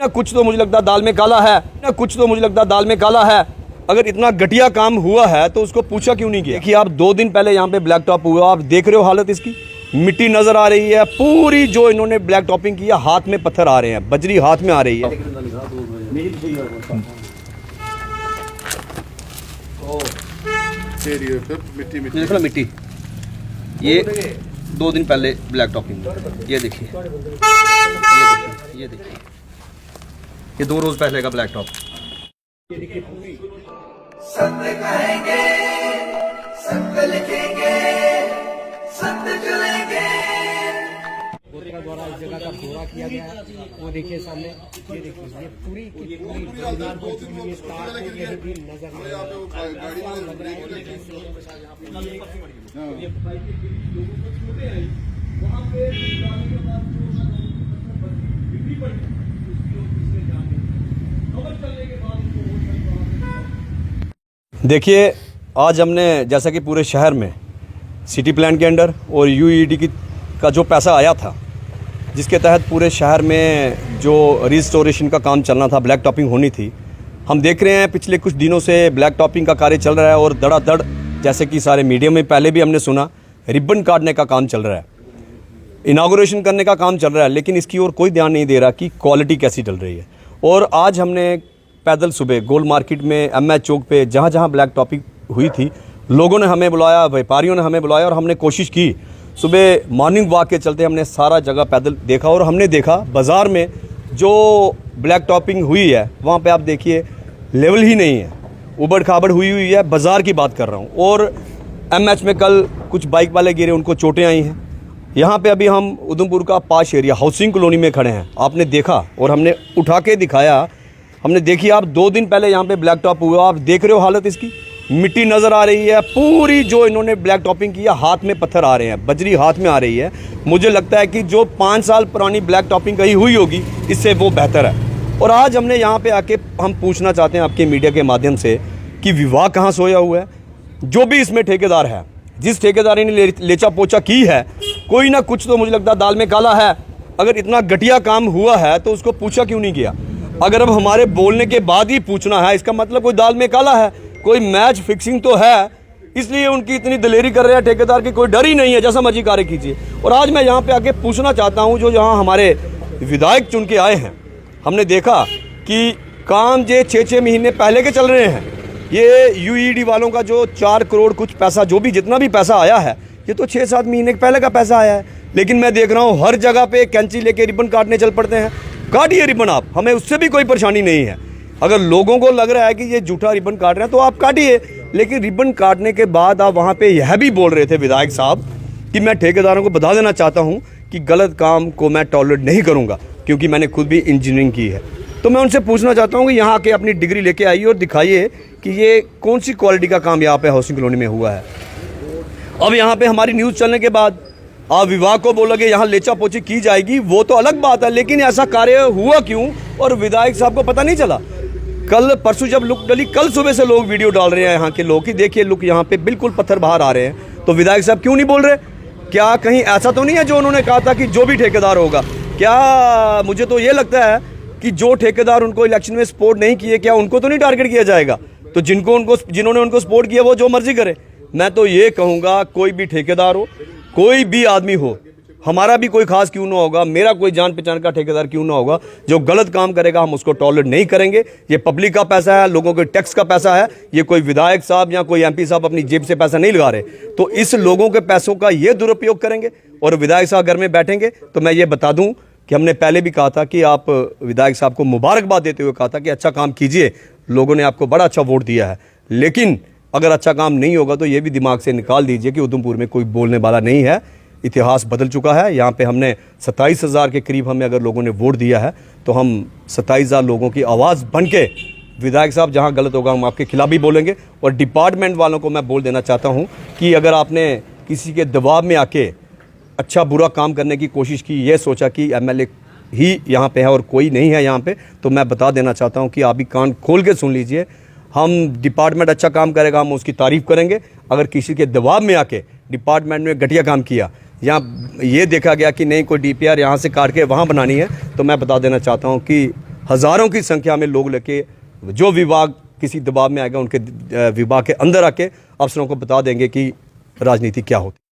कुछ तो मुझे लगता है दाल में काला है, ना कुछ तो मुझे लगता है दाल में काला है। अगर इतना घटिया काम हुआ है तो उसको पूछा क्यों नहीं गया? देखिए आप 2 दिन पहले यहाँ पे ब्लैक टॉप हुआ, आप देख रहे हो हालत इसकी, मिट्टी नजर आ रही है पूरी। जो इन्होंने ब्लैक टॉपिंग किया, हाथ में पत्थर आ रहे हैं, बजरी हाथ में आ रही है। देख लो मिट्टी, ये 2 दिन पहले ब्लैक टॉपिंग, ये देखिए, ये देखिए, ये 2 रोज पहले का ब्लैक टॉप। सत्य कहेंगे, सत्य लिखेंगे, सत्य चलेंगे। द्वारा इस जगह का दौरा किया गया है। वो देखिए सामने, ये देखिए, ये पूरी की पूरी जमींदार को ये स्टार को ये भी नजर नहीं आ रहा। देखिए आज हमने जैसा कि पूरे शहर में सिटी प्लान के अंडर और यूईडी का जो पैसा आया था, जिसके तहत पूरे शहर में जो रिस्टोरेशन का काम चलना था, ब्लैक टॉपिंग होनी थी, हम देख रहे हैं पिछले कुछ दिनों से ब्लैक टॉपिंग का कार्य चल रहा है। और धड़ाधड़, जैसे कि सारे मीडिया में पहले भी हमने सुना, रिबन काटने का काम चल रहा है, इनागोरेशन करने का काम चल रहा है, लेकिन इसकी ओर कोई ध्यान नहीं दे रहा कि क्वालिटी कैसी चल रही है। और आज हमने पैदल सुबह गोल मार्केट में, एमएच चौक पे, जहाँ जहाँ ब्लैक टॉपिंग हुई थी, लोगों ने हमें बुलाया, व्यापारियों ने हमें बुलाया और हमने कोशिश की। सुबह मॉर्निंग वॉक के चलते हमने सारा जगह पैदल देखा और हमने देखा बाज़ार में जो ब्लैक टॉपिंग हुई है वहाँ पे आप देखिए लेवल ही नहीं है, उबड़ खाबड़ हुई है। बाज़ार की बात कर रहा हूँ। और एमएच में कल कुछ बाइक वाले गिरे, उनको चोटें आई हैं। यहाँ पे अभी हम उधमपुर का पाश एरिया हाउसिंग कॉलोनी में खड़े हैं, आपने देखा और हमने उठा के दिखाया। हमने देखी, आप 2 दिन पहले यहाँ पे ब्लैक टॉप हुआ, आप देख रहे हो हालत इसकी, मिट्टी नज़र आ रही है पूरी। जो इन्होंने ब्लैक टॉपिंग किया, हाथ में पत्थर आ रहे हैं, बजरी हाथ में आ रही है। मुझे लगता है कि जो 5 साल पुरानी ब्लैक टॉपिंग कहीं हुई होगी, इससे वो बेहतर है। और आज हमने यहाँ पे आके हम पूछना चाहते हैं आपके मीडिया के माध्यम से कि विभाग कहाँ सोया हुआ है। जो भी इसमें ठेकेदार है, जिस ठेकेदारी ने लेचा पोचा की है, कोई ना कुछ तो मुझे लगता है दाल में काला है। अगर इतना घटिया काम हुआ है तो उसको पूछा क्यों नहीं गया? अगर अब हमारे बोलने के बाद ही पूछना है, इसका मतलब कोई दाल में काला है, कोई मैच फिक्सिंग तो है, इसलिए उनकी इतनी दिलेरी कर रहे हैं ठेकेदार की। कोई डर ही नहीं है, जैसा मर्जी कार्य कीजिए। और आज मैं यहाँ पे आके पूछना चाहता हूँ, जो यहाँ हमारे विधायक चुन के आए हैं, हमने देखा कि काम जे 6-6 महीने पहले के चल रहे हैं। ये यूईडी वालों का जो 4 करोड़ कुछ पैसा, जो भी जितना भी पैसा आया है, ये तो 6-7 महीने पहले का पैसा आया है। लेकिन मैं देख रहा हूँ हर जगह पे कैंची लेके रिबन काटने चल पड़ते हैं। काटिए रिबन आप, हमें उससे भी कोई परेशानी नहीं है। अगर लोगों को लग रहा है कि ये झूठा रिबन काट रहे हैं तो आप काटिए, लेकिन रिबन काटने के बाद आप वहाँ पे यह भी बोल रहे थे विधायक साहब कि मैं ठेकेदारों को बता देना चाहता हूँ कि गलत काम को मैं टॉलरेट नहीं करूँगा, क्योंकि मैंने खुद भी इंजीनियरिंग की है। तो मैं उनसे पूछना चाहता हूँ कि यहाँ आके अपनी डिग्री लेके आइए और दिखाइए कि ये कौन सी क्वालिटी का काम यहाँ पे हाउसिंग कॉलोनी में हुआ है। अब यहाँ पे हमारी न्यूज़ चलने के बाद आप विभाग को बोलोगे यहाँ लेचा पोची की जाएगी, वो तो अलग बात है, लेकिन ऐसा कार्य हुआ क्यों और विधायक साहब को पता नहीं चला? कल परसों जब लुक डली, कल सुबह से लोग वीडियो डाल रहे हैं यहाँ के लोग कि देखिए लुक, यहाँ पे बिल्कुल पत्थर बाहर आ रहे हैं। तो विधायक साहब क्यों नहीं बोल रहे? क्या कहीं ऐसा तो नहीं है जो उन्होंने कहा था कि जो भी ठेकेदार होगा? क्या मुझे तो ये लगता है कि जो ठेकेदार उनको इलेक्शन में सपोर्ट नहीं किए, क्या उनको तो नहीं टारगेट किया जाएगा? तो जिन्होंने उनको सपोर्ट किया वो जो मर्जी करे। मैं तो ये कहूँगा, कोई भी ठेकेदार हो, कोई भी आदमी हो, हमारा भी कोई खास क्यों ना होगा, मेरा कोई जान पहचान का ठेकेदार क्यों ना होगा, जो गलत काम करेगा हम उसको टॉलरेट नहीं करेंगे। ये पब्लिक का पैसा है, लोगों के टैक्स का पैसा है। ये कोई विधायक साहब या कोई एमपी साहब अपनी जेब से पैसा नहीं लगा रहे। तो इस लोगों के पैसों का ये दुरुपयोग करेंगे और विधायक साहब घर में बैठेंगे। तो मैं ये बता दूं कि हमने पहले भी कहा था कि आप विधायक साहब को मुबारकबाद देते हुए कहा था कि अच्छा काम कीजिए, लोगों ने आपको बड़ा अच्छा वोट दिया है। लेकिन अगर अच्छा काम नहीं होगा तो ये भी दिमाग से निकाल दीजिए कि उधमपुर में कोई बोलने वाला नहीं है। इतिहास बदल चुका है। यहाँ पे हमने 27,000 के करीब हमें अगर लोगों ने वोट दिया है तो हम 27,000 लोगों की आवाज़ बन के, विधायक साहब जहाँ गलत होगा हम आपके खिलाफ भी बोलेंगे। और डिपार्टमेंट वालों को मैं बोल देना चाहता हूँ कि अगर आपने किसी के दबाव में आके अच्छा बुरा काम करने की कोशिश की, ये सोचा कि एमएलए ही यहाँ पे है और कोई नहीं है यहाँ पे, तो मैं बता देना चाहता हूँ कि आप भी कान खोल के सुन लीजिए। हम डिपार्टमेंट अच्छा काम करेगा हम उसकी तारीफ़ करेंगे। अगर किसी के दबाव में आके डिपार्टमेंट में घटिया काम किया, यहाँ ये देखा गया कि नहीं कोई डीपीआर यहाँ से काट के वहाँ बनानी है, तो मैं बता देना चाहता हूँ कि हज़ारों की संख्या में लोग लेके जो विभाग किसी दबाव में आएगा उनके विभाग के अंदर आके अफसरों को बता देंगे कि राजनीति क्या होती है।